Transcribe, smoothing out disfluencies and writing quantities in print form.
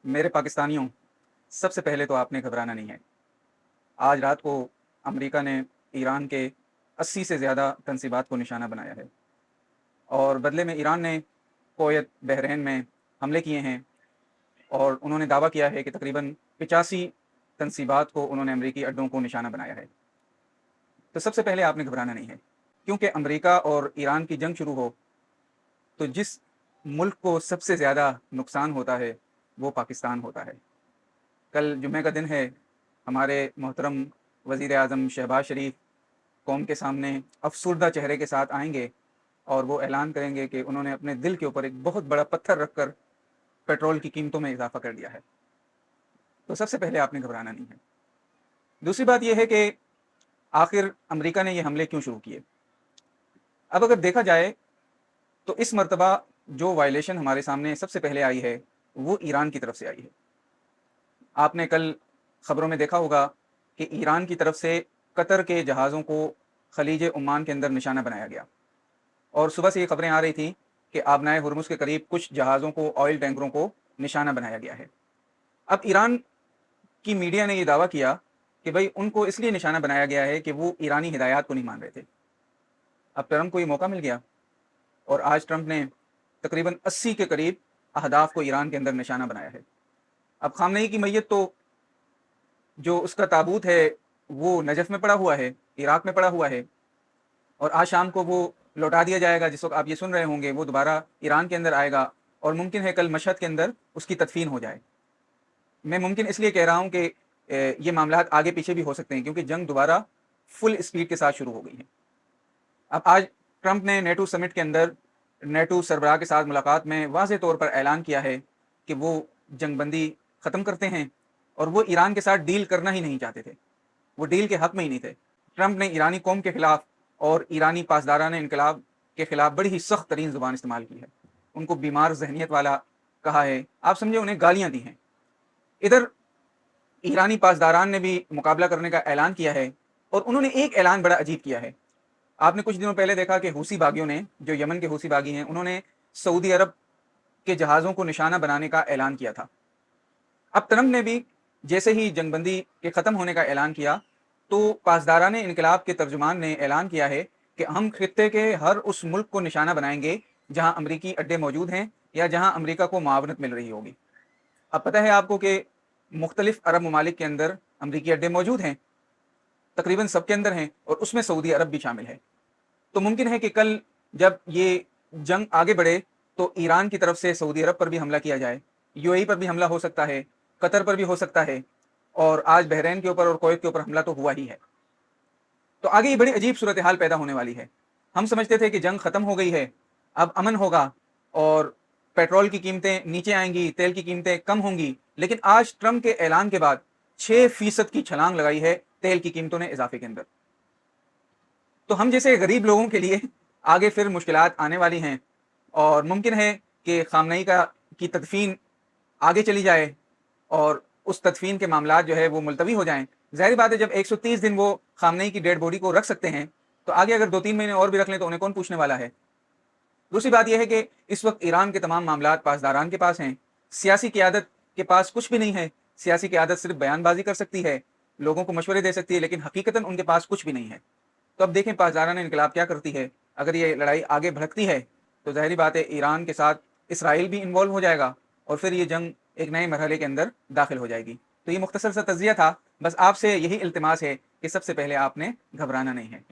मेरे पाकिस्तानियों, सबसे पहले तो आपने घबराना नहीं है। आज रात को अमेरिका ने ईरान के 80 से ज़्यादा तनसीबात को निशाना बनाया है और बदले में ईरान ने कुवैत, बहरीन में हमले किए हैं और उन्होंने दावा किया है कि तकरीबन 85 तनसीबात को उन्होंने अमरीकी अड्डों को निशाना बनाया है। तो सबसे पहले आपने घबराना नहीं है, क्योंकि अमरीका और ईरान की जंग शुरू हो तो जिस मुल्क को सबसे ज़्यादा नुकसान होता है, वो पाकिस्तान होता है। कल जुम्मे का दिन है, हमारे मोहतरम वज़ीर आज़म शहबाज शरीफ कौम के सामने अफसुर्दा चेहरे के साथ आएंगे और वो ऐलान करेंगे कि उन्होंने अपने दिल के ऊपर एक बहुत बड़ा पत्थर रखकर पेट्रोल की कीमतों में इजाफा कर दिया है। तो सबसे पहले आपने घबराना नहीं है। दूसरी बात यह है कि आखिर अमेरिका ने ये हमले क्यों शुरू किए। अब अगर देखा जाए तो इस मर्तबा जो वायलेशन हमारे सामने सबसे पहले आई है, वो ईरान की तरफ से आई है। आपने कल खबरों में देखा होगा कि ईरान की तरफ से कतर के जहाज़ों को खलीज ओमान के अंदर निशाना बनाया गया और सुबह से ये खबरें आ रही थी कि आबनाए हुर्मुज़ के करीब कुछ जहाज़ों को, ऑयल टैंकरों को निशाना बनाया गया है। अब ईरान की मीडिया ने यह दावा किया कि भाई उनको इसलिए निशाना बनाया गया है कि वो ईरानी हिदायत को नहीं मान रहे थे। अब ट्रंप को ये मौका मिल गया और आज ट्रंप ने तकरीबन 80 के करीब अहदाफ को ईरान के अंदर निशाना बनाया है। अब खामनेई की मैयत तो जो उसका ताबूत है वो नजफ़ में पड़ा हुआ है, इराक में पड़ा हुआ है और आज शाम को वो लौटा दिया जाएगा। जिस वक्त आप ये सुन रहे होंगे वो दोबारा ईरान के अंदर आएगा और मुमकिन है कल मशहद के अंदर उसकी तदफीन हो जाए। मैं मुमकिन इसलिए कह रहा हूँ कि ये मामलात आगे पीछे भी हो सकते हैं, क्योंकि जंग दोबारा फुल स्पीड के साथ शुरू हो गई है। अब आज ट्रंप ने नेटो समिट के अंदर नेटो सरबराह के साथ मुलाकात में वाज़ेह तौर पर ऐलान किया है कि वो जंगबंदी ख़त्म करते हैं और वो ईरान के साथ डील करना ही नहीं चाहते थे, वो डील के हक़ में ही नहीं थे। ट्रंप ने ईरानी कौम के ख़िलाफ़ और ईरानी पासदारान इनकलाब के ख़िलाफ़ बड़ी ही सख्त तरीन ज़ुबान इस्तेमाल की है। उनको बीमार ज़हनियत वाला कहा है, आप समझे, उन्हें गालियाँ दी हैं। इधर ईरानी पासदारान ने भी मुकाबला करने का ऐलान किया है और उन्होंने एक ऐलान बड़ा अजीब किया है। आपने कुछ दिनों पहले देखा कि हूसी बागियों ने, जो यमन के हूसी बागी हैं, उन्होंने सऊदी अरब के जहाज़ों को निशाना बनाने का ऐलान किया था। अब ट्रंप ने भी जैसे ही जंगबंदी के ख़त्म होने का ऐलान किया तो पासदारान इनकलाब के तर्जुमान ने ऐलान किया है कि हम खित्ते के हर उस मुल्क को निशाना बनाएंगे जहां अमरीकी अड्डे मौजूद हैं या जहां अमरीका को मुआवनत मिल रही होगी। अब पता है आपको कि मुख्तलिफ अरब ममालिक के अंदर अमरीकी अड्डे मौजूद हैं, तकरीबन सबके अंदर हैं और उसमें सऊदी अरब भी शामिल है। तो मुमकिन है कि कल जब ये जंग आगे बढ़े तो ईरान की तरफ से सऊदी अरब पर भी हमला किया जाए, यूएई पर भी हमला हो सकता है, कतर पर भी हो सकता है और आज बहरीन के ऊपर और कुवैत के ऊपर हमला तो हुआ ही है। तो आगे ये बड़ी अजीब सूरत हाल पैदा होने वाली है। हम समझते थे कि जंग खत्म हो गई है, अब अमन होगा और पेट्रोल की कीमतें नीचे आएंगी, तेल की कीमतें कम होंगी, लेकिन आज ट्रंप के ऐलान के बाद 6% की छलांग लगाई है तेल की कीमतों ने इजाफे के अंदर। तो हम जैसे गरीब लोगों के लिए आगे फिर मुश्किलात आने वाली हैं और मुमकिन है कि खामनेई की तदफीन आगे चली जाए और उस तदफीन के मामलात जो है वो मुलतवी हो जाएं। ज़ाहिर बात है, जब 130 दिन वो खामनेई की डेड बॉडी को रख सकते हैं तो आगे अगर 2-3 महीने और भी रख लें तो उन्हें कौन पूछने वाला है। दूसरी बात यह है कि इस वक्त ईरान के तमाम मामलात पासदारान के पास हैं, सियासी क़यादत के पास कुछ भी नहीं है। सियासी क़यादत सिर्फ बयानबाजी कर सकती है, लोगों को मशवरे दे सकती है, लेकिन हकीकतन उनके पास कुछ भी नहीं है। तो अब देखें पासदारान इनकलाब क्या करती है। अगर ये लड़ाई आगे भड़कती है तो ज़ाहिर बात है ईरान के साथ इसराइल भी इन्वॉल्व हो जाएगा और फिर ये जंग एक नए मरहले के अंदर दाखिल हो जाएगी। तो ये मुख्तसर सा तज़किया था, बस आपसे यही इल्तिमास है कि सबसे पहले आपने घबराना नहीं है।